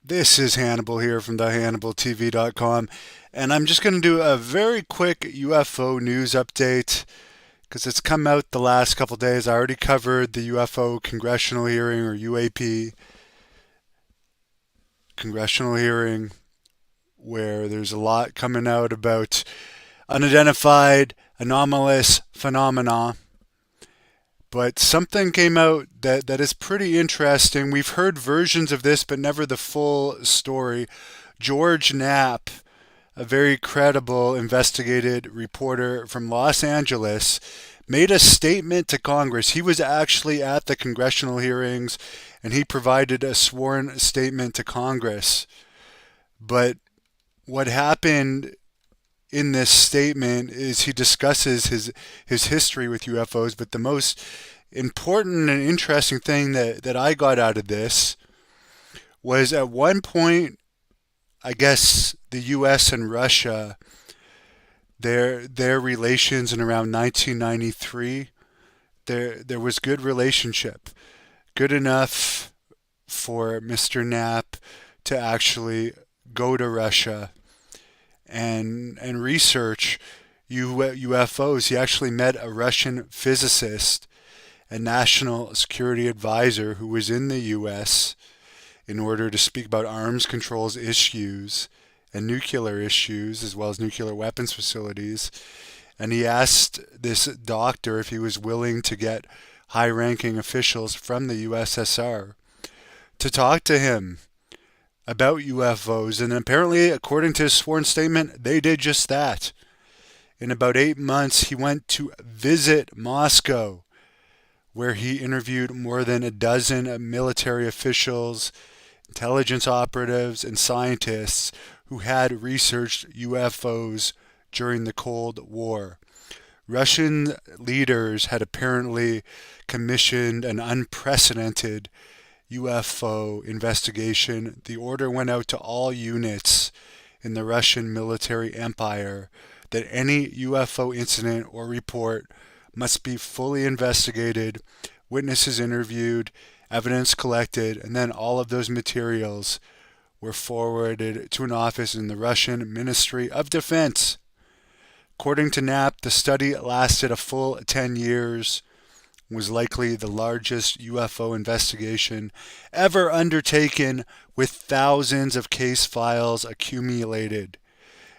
This is Hannibal here from thehannibaltv.com, and I'm just going to do a very quick UFO news update because it's come out the last couple days. I already covered the UFO congressional hearing, or UAP congressional hearing, where there's a lot coming out about unidentified anomalous phenomena. But something came out that is pretty interesting. We've heard versions of this, but never the full story. George Knapp, a very credible investigative reporter from Los Angeles, made a statement to Congress. He was actually at the congressional hearings and he provided a sworn statement to Congress. But what happened in this statement is he discusses his history with UFOs, but the most important and interesting thing that I got out of this was at one point, I guess the US and Russia, their relations in around 1993, there was good relationship, good enough for Mr. Knapp to actually go to Russia and research UFOs. He actually met a Russian physicist and national security advisor who was in the U.S. in order to speak about arms controls issues and nuclear issues, as well as nuclear weapons facilities. And he asked this doctor if he was willing to get high ranking officials from the USSR to talk to him about UFOs. And apparently, according to his sworn statement, they did just that. In about 8 months, he went to visit Moscow, where he interviewed more than a dozen military officials, intelligence operatives, and scientists who had researched UFOs during the Cold War. Russian leaders had apparently commissioned an unprecedented UFO investigation. The order went out to all units in the Russian military empire that any UFO incident or report must be fully investigated, witnesses interviewed, evidence collected, and then all of those materials were forwarded to an office in the Russian Ministry of Defense. According to Knapp, the study lasted a full 10 years, was likely the largest UFO investigation ever undertaken, with thousands of case files accumulated.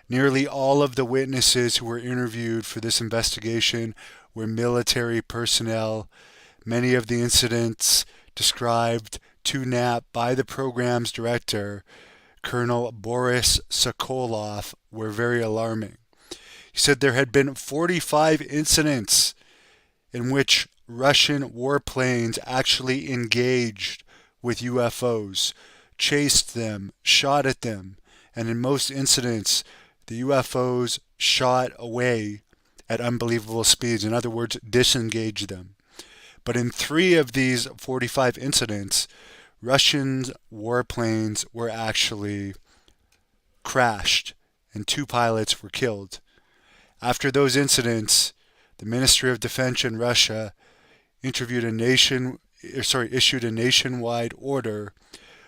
Nearly all of the witnesses who were interviewed for this investigation were military personnel. Many of the incidents described to Knapp by the program's director, Colonel Boris Sokolov, were very alarming. He said there had been 45 incidents in which Russian warplanes actually engaged with UFOs, chased them, shot at them, and in most incidents, the UFOs shot away at unbelievable speeds. In other words, disengaged them. But in 3 of these 45 incidents, Russian warplanes were actually crashed and 2 pilots were killed. After those incidents, the Ministry of Defense in Russia issued a nationwide order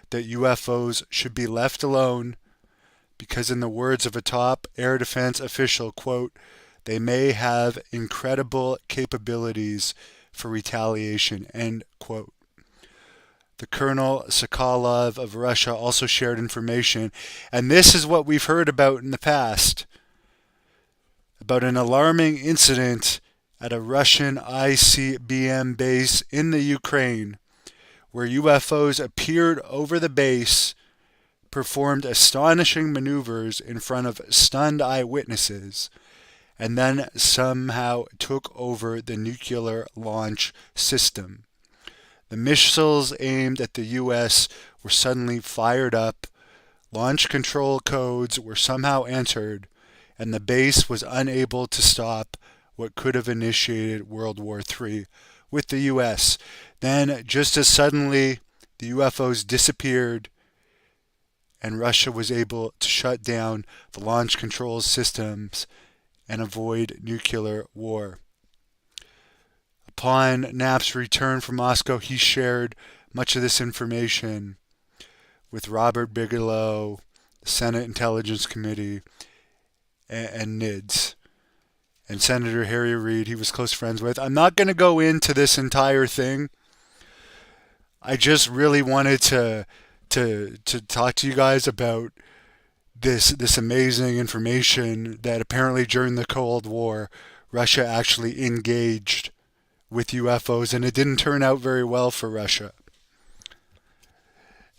that UFOs should be left alone because, in the words of a top air defense official, quote, they may have incredible capabilities for retaliation, end quote. The Colonel Sokolov of Russia also shared information, and this is what we've heard about in the past, about an alarming incident at a Russian ICBM base in the Ukraine, where UFOs appeared over the base, performed astonishing maneuvers in front of stunned eyewitnesses, and then somehow took over the nuclear launch system. The missiles aimed at the U.S. were suddenly fired up, launch control codes were somehow entered, and the base was unable to stop what could have initiated World War III with the U.S. Then, just as suddenly, the UFOs disappeared, and Russia was able to shut down the launch control systems and avoid nuclear war. Upon Knapp's return from Moscow, he shared much of this information with Robert Bigelow, the Senate Intelligence Committee, and NIDS. And Senator Harry Reid, he was close friends with. I'm not going to go into this entire thing. I just really wanted to talk to you guys about this amazing information that apparently during the Cold War, Russia actually engaged with UFOs, and it didn't turn out very well for Russia.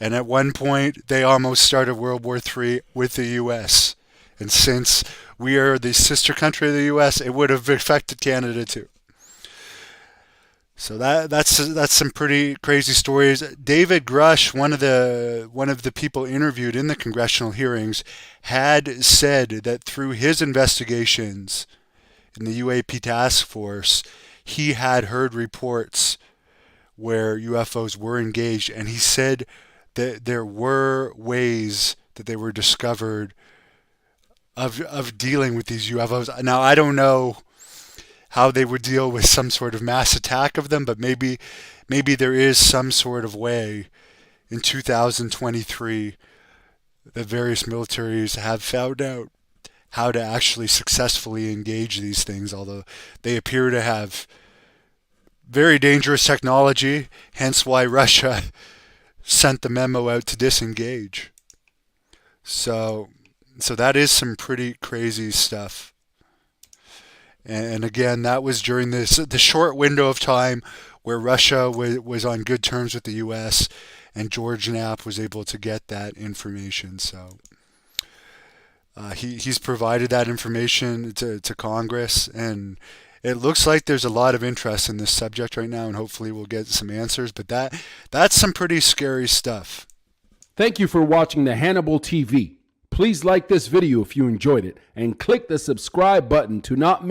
And at one point, they almost started World War III with the U.S. And since we are the sister country of the U.S., it would have affected Canada too. So that's some pretty crazy stories. David Grush, one of the people interviewed in the congressional hearings, had said that through his investigations in the UAP task force, he had heard reports where UFOs were engaged, and he said that there were ways that they were discovered of dealing with these UFOs. Now, I don't know how they would deal with some sort of mass attack of them, but maybe there is some sort of way in 2023 that various militaries have found out how to actually successfully engage these things, although they appear to have very dangerous technology, hence why Russia sent the memo out to disengage. So that is some pretty crazy stuff. And again, that was during the short window of time where Russia was on good terms with the U.S. and George Knapp was able to get that information. So he's provided that information to Congress, and it looks like there's a lot of interest in this subject right now, and hopefully we'll get some answers. But that's some pretty scary stuff. Thank you for watching the Hannibal TV. Please like this video if you enjoyed it, and click the subscribe button to not miss